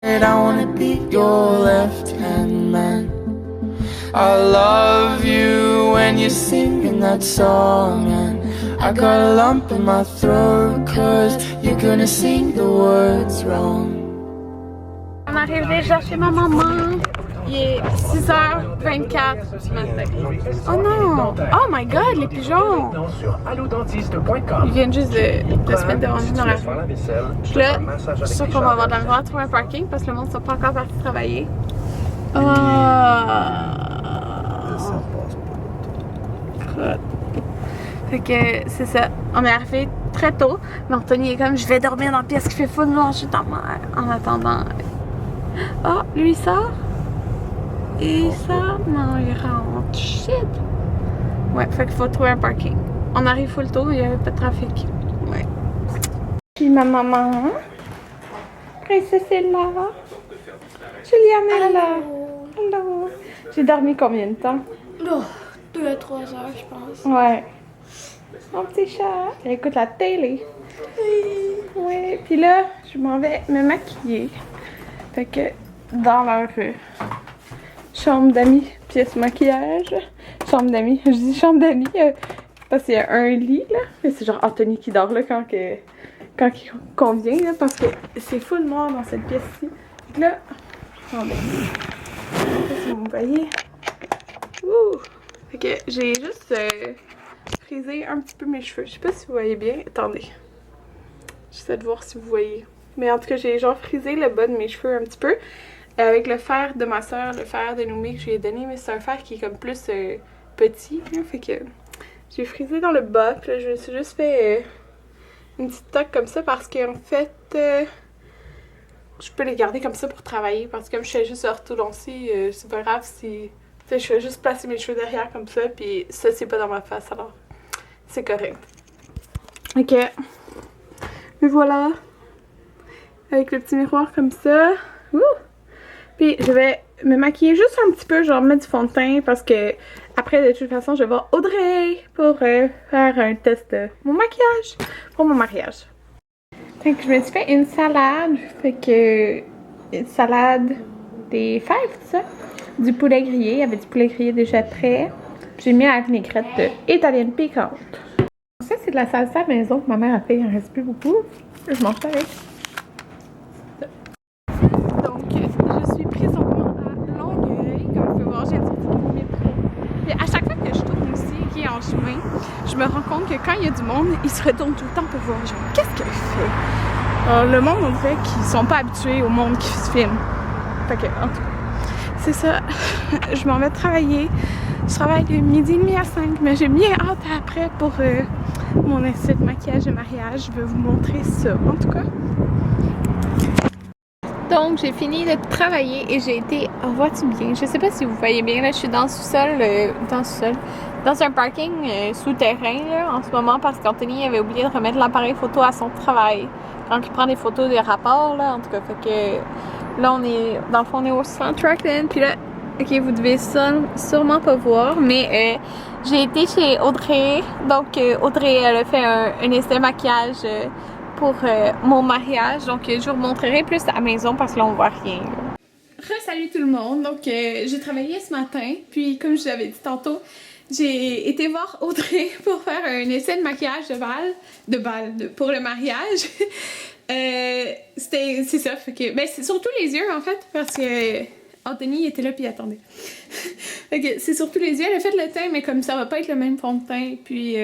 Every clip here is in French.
I wanna be your left-hand man. I love you when you're singing that song, and I got a lump in my throat, cause you're gonna sing the words wrong. On arrive déjà chez ma maman. Il est 6h24 du matin. Oh non! Oh my god, les pigeons! Ils viennent juste de se mettre devant nous dans la rue. Puis là, je suis sûre qu'on va avoir de la misère à trouver un parking parce que le monde ne sont pas encore parti travailler. Fait que c'est ça. On est arrivé très tôt. Mais Anthony est comme, je vais dormir dans la pièce qui fait full noir, je suis dans mer. En attendant. Oh, lui il sort. Et ça, non, il rentre. Shit! Ouais, fait qu'il faut trouver un parking. On arrive full tôt, il n'y avait pas de trafic. Ouais. Puis ma maman. Princesse est là. Juliane est là. Hello. J'ai dormi combien de temps? Oh, 2 à 3 heures, je pense. Ouais. Mon petit chat. Elle écoute la télé. Ouais. Puis là, je m'en vais me maquiller. Fait que dans la rue. Chambre d'amis, pièce maquillage. Chambre d'amis. Je dis chambre d'amis parce qu'il y a un lit là. Mais c'est genre Anthony qui dort là quand il convient là, parce que c'est full noir dans cette pièce-ci. Donc là, attendez. Je sais pas si vous voyez. Ouh! Fait que j'ai juste frisé un petit peu mes cheveux. Je sais pas si vous voyez bien. Attendez. J'essaie de voir si vous voyez. Mais en tout cas, j'ai genre frisé le bas de mes cheveux un petit peu. Avec le fer de ma soeur, le fer de Noumé que je lui ai donné, mais c'est un fer qui est comme plus petit. Hein, fait que j'ai frisé dans le bas. Puis là, je me suis juste fait une petite toque comme ça parce qu'en fait, je peux les garder comme ça pour travailler. Parce que comme je fais juste orthodontie, c'est pas grave si. Tu sais, je fais juste placer mes cheveux derrière comme ça. Puis ça, c'est pas dans ma face, alors c'est correct. Ok. Mais voilà. Avec le petit miroir comme ça. Ouh! Puis je vais me maquiller juste un petit peu, genre mettre du fond de teint parce que après de toute façon je vais voir Audrey pour faire un test de mon maquillage pour mon mariage. Fait que je me suis fait une salade, fait que une salade des fèves, tout ça, du poulet grillé, il y avait du poulet grillé déjà prêt. J'ai mis la vinaigrette italienne piquante. Ça c'est de la salsa maison que ma mère a fait, il en reste plus beaucoup. Je mange ça avec. À chaque fois que je tourne ici, qui est en chemin, je me rends compte que quand il y a du monde, ils se retournent tout le temps pour voir, genre, qu'est-ce qu'elle fait? Alors, le monde, on dirait qu'ils sont pas habitués au monde qui se filme. Fait que, en tout cas, c'est ça. Je m'en vais travailler. Je travaille de 12h30 à 5, mais j'ai bien hâte après pour mon essai de maquillage de mariage. Je vais vous montrer ça, en tout cas. Donc, j'ai fini de travailler et j'ai été... Oh, vois-tu bien? Je sais pas si vous voyez bien, là, je suis dans le sous-sol, dans un parking souterrain, là, en ce moment, parce qu'Anthony avait oublié de remettre l'appareil photo à son travail. Quand il prend des photos de rapports, là, en tout cas, fait que... Là, on est... Dans le fond, on est au centre Rockland, puis là... Ok, vous devez sûrement pas voir, mais j'ai été chez Audrey. Donc, Audrey, elle a fait un essai maquillage... pour mon mariage, donc je vous montrerai plus à la maison parce que là on voit rien. Salut tout le monde, donc j'ai travaillé ce matin, puis comme je vous avais dit tantôt, j'ai été voir Audrey pour faire un essai de maquillage pour le mariage. C'est ça, fait que, ben c'est surtout les yeux en fait, parce que Anthony était là puis il attendait. Fait que c'est surtout les yeux, elle a fait le teint, mais comme ça va pas être le même fond de teint, puis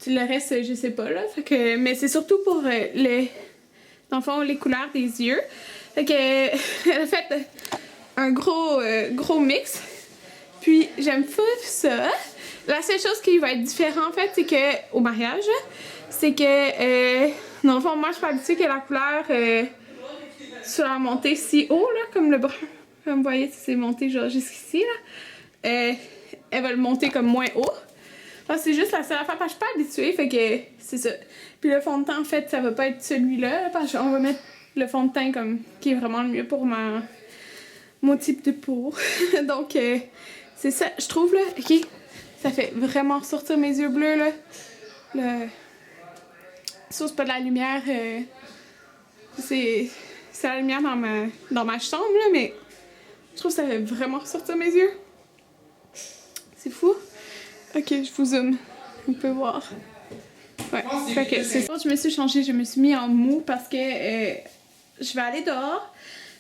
le reste, je sais pas, là. Fait que, mais c'est surtout pour dans le fond, les couleurs des yeux. Fait que, elle a fait un gros mix. Puis, j'aime fou ça. La seule chose qui va être différente, en fait, c'est que, au mariage, c'est que, dans le fond, moi, je suis pas habituée que la couleur soit montée si haut, là, comme le brun. Comme vous voyez, c'est monté genre jusqu'ici, là. Elle va le monter comme moins haut. C'est juste la seule affaire, parce que je suis pas habituée, fait que c'est ça. Puis le fond de teint, en fait, ça va pas être celui-là, parce qu'on va mettre le fond de teint comme qui est vraiment le mieux pour mon type de peau. Donc, c'est ça, je trouve, là, ok, ça fait vraiment ressortir mes yeux bleus, là. Ça, c'est pas de la lumière, c'est c'est la lumière dans ma chambre, là, mais je trouve que ça fait vraiment ressortir mes yeux. C'est fou. Ok, je vous zoome. On peut voir. Ouais, fait que c'est ça. Je me suis changée, je me suis mis en mou parce que je vais aller dehors.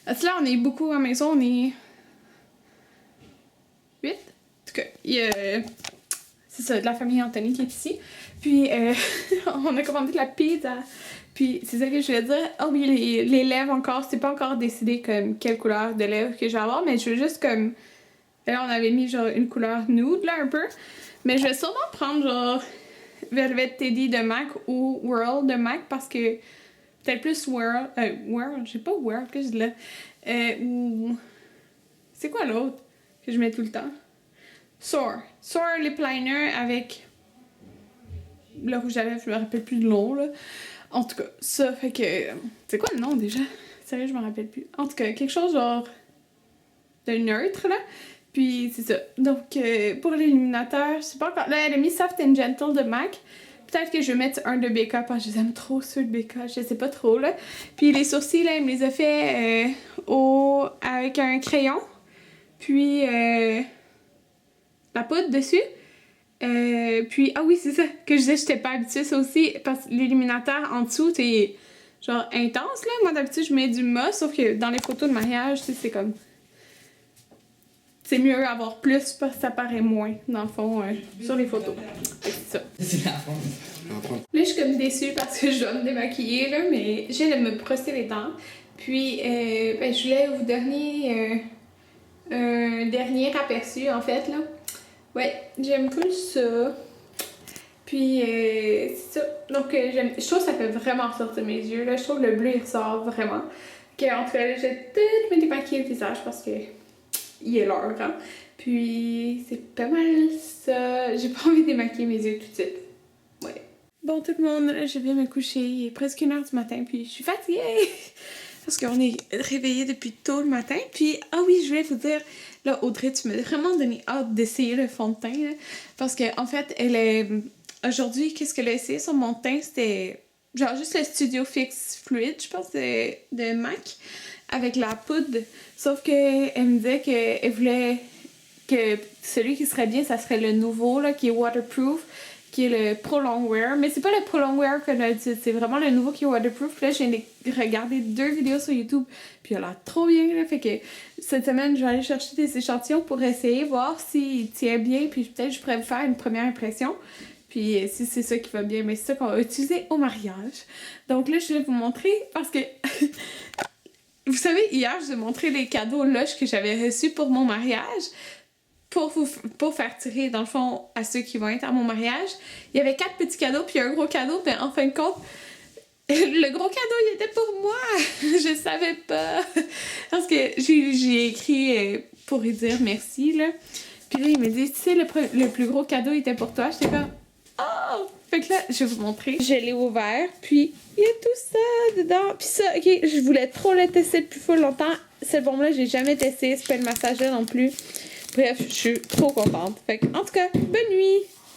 Parce que là, on est beaucoup à la maison, on est 8. En tout cas, il y a... c'est ça, de la famille Anthony qui est ici. Puis, on a commandé de la pizza. Puis, c'est ça que je voulais dire. Oh oui, les lèvres encore, c'est pas encore décidé comme quelle couleur de lèvres que je vais avoir, mais je veux juste comme... Là, on avait mis genre une couleur nude, là, un peu. Mais je vais sûrement prendre genre Velvet Teddy de MAC ou World de MAC parce que peut-être plus World... World, j'ai pas World, que je dis là. Ou... C'est quoi l'autre que je mets tout le temps? Soar lip liner avec le rouge à lèvres, je me rappelle plus de nom, là. En tout cas, ça fait que... C'est quoi le nom déjà? Sérieux, je me rappelle plus. En tout cas, quelque chose genre de neutre, là. Puis c'est ça. Donc, pour l'illuminateur, je sais pas encore... Là, elle a mis Soft and Gentle de MAC. Peut-être que je vais mettre un de BK parce que je les aime trop, ceux de BK. Je sais pas trop, là. Puis les sourcils, là, elle me les a fait avec un crayon. Puis la poudre dessus. Puis, ah oui, c'est ça que je disais, j'étais pas habituée, ça aussi, parce que l'illuminateur en dessous, c'est genre intense, là. Moi, d'habitude, je mets du mat, sauf que dans les photos de mariage, tu sais, c'est comme... C'est mieux avoir plus parce que ça paraît moins, dans le fond, sur les photos. C'est ça. C'est la fin. Là, je suis comme déçue parce que je dois me démaquiller, là, mais je viens de me brosser les dents. Puis, ben, je voulais vous donner un dernier aperçu, en fait, là. Ouais, j'aime tout ça. Puis, c'est ça. Donc, je trouve que ça fait vraiment ressortir mes yeux, là. Je trouve que le bleu, il ressort vraiment. En tout cas, là, j'ai tout me démaquiller le visage parce que il est l'heure, hein. Puis, c'est pas mal ça. J'ai pas envie de démaquiller mes yeux tout de suite. Ouais. Bon, tout le monde, là, je viens me coucher. Il est presque 1h du matin, puis je suis fatiguée. Parce qu'on est réveillés depuis tôt le matin. Puis, ah oui, je voulais vous dire, là, Audrey, tu m'as vraiment donné hâte d'essayer le fond de teint, là. Parce que en fait, elle est... Aujourd'hui, qu'est-ce qu'elle a essayé sur mon teint? C'était genre juste le Studio Fix Fluid, je pense, de MAC, avec la poudre. Sauf qu'elle me disait qu'elle voulait que celui qui serait bien, ça serait le nouveau, là, qui est waterproof, qui est le Pro Longwear. Mais c'est pas le Pro Longwear qu'on a dit, c'est vraiment le nouveau qui est waterproof. Puis là, j'ai regardé 2 vidéos sur YouTube, puis il a l'air trop bien, là. Fait que cette semaine, je vais aller chercher des échantillons pour essayer, voir s'il tient bien, puis peut-être je pourrais vous faire une première impression. Puis si c'est ça qui va bien, mais c'est ça qu'on va utiliser au mariage. Donc là, je vais vous montrer, parce que... Vous savez, hier, je vous ai montré les cadeaux Lush que j'avais reçus pour mon mariage. Pour faire tirer, dans le fond, à ceux qui vont être à mon mariage. Il y avait 4 petits cadeaux, puis un gros cadeau, mais en fin de compte, le gros cadeau, il était pour moi! Je savais pas! Parce que j'ai écrit pour lui dire merci, là. Puis là, il me dit, tu sais, le plus gros cadeau, il était pour toi. J'étais comme, oh! Fait que là, je vais vous montrer. Je l'ai ouvert, puis il y a tout ça dedans. Puis ça, ok, je voulais trop le tester depuis full longtemps. Cette bombe-là, j'ai jamais testé. C'est pas le massage là non plus. Bref, je suis trop contente. Fait que, en tout cas, bonne nuit!